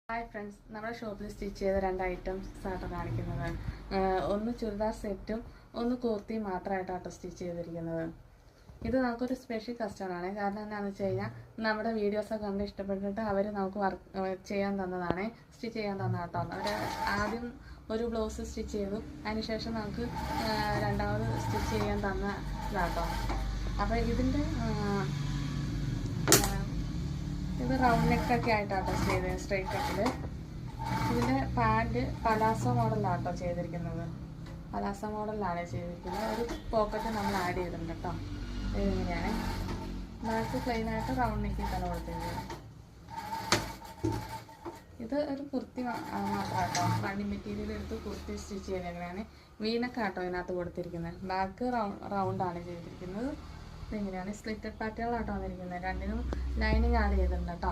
Hi friends, നമ്മുടെ ഷോപ്പിൽ stitch ചെയ്ത 2 ഐറ്റംസ് ആട്ടോ കാണിക്കുന്നത്. ഒന്ന് ചുരിദാർ സെറ്റും ഒന്ന് കുർത്തിയും മാത്രമായിട്ടാട്ടോ സ്റ്റിച്ച് ചെയ്തിരിക്കുന്നത്. ഇത് നമുക്കൊരു സ്പെഷ്യൽ കസ്റ്റമറാണ്. കാരണം എന്താണെന്ന് വെച്ച് കഴിഞ്ഞാൽ നമ്മുടെ വീഡിയോസൊക്കെ കണ്ട് ഇഷ്ടപ്പെട്ടിട്ട് അവർ നമുക്ക് സ്റ്റിച്ച് ചെയ്യാൻ തന്നതാട്ടോ. അവർ ആദ്യം ഒരു ബ്ലൗസ് സ്റ്റിച്ച് ചെയ്തു, അതിനുശേഷം നമുക്ക് രണ്ടാമത് സ്റ്റിച്ച് ചെയ്യാൻ തന്നതാട്ടോ. അപ്പോൾ ഇതിൻ്റെ ഇത് റൗണ്ട് നെക്കൊക്കെ ആയിട്ടാട്ടോ ചെയ്തത്, സ്ട്രെയിറ്റ് കട്ടിൽ. ഇതിൻ്റെ പാൻറ് പലാസോ മോഡലാട്ടോ ചെയ്തിരിക്കുന്നത്. പലാസോ മോഡലിലാണ് ചെയ്തിരിക്കുന്നത്. ഒരു പോക്കറ്റ് നമ്മൾ ആഡ് ചെയ്തിട്ടുണ്ട് കേട്ടോ. ഇതിങ്ങനെയാണ്. ബാക്ക് പ്ലെയിനായിട്ട് റൗണ്ട് നെക്കിൽ തന്നെ കൊടുത്തിരിക്കുന്നത്. ഇത് ഒരു കുർത്തി മാത്രമാട്ടോ. റണ്ണിങ് മെറ്റീരിയൽ എടുത്ത് കുർത്തി സ്റ്റിച്ച് ചെയ്തേക്കണതാണ്. വീനക്കാട്ടോ ഇതിനകത്ത് കൊടുത്തിരിക്കുന്നത്. ബാക്ക് റൗണ്ടാണ് ചെയ്തിരിക്കുന്നത്. ഇങ്ങനെയാണ് സ്ലിറ്റഡ് പാറ്റേണിലാട്ടോ വന്നിരിക്കുന്നത്. രണ്ടിനും ലൈനിങ് ആഡ് ചെയ്തിട്ടുണ്ട് കേട്ടോ.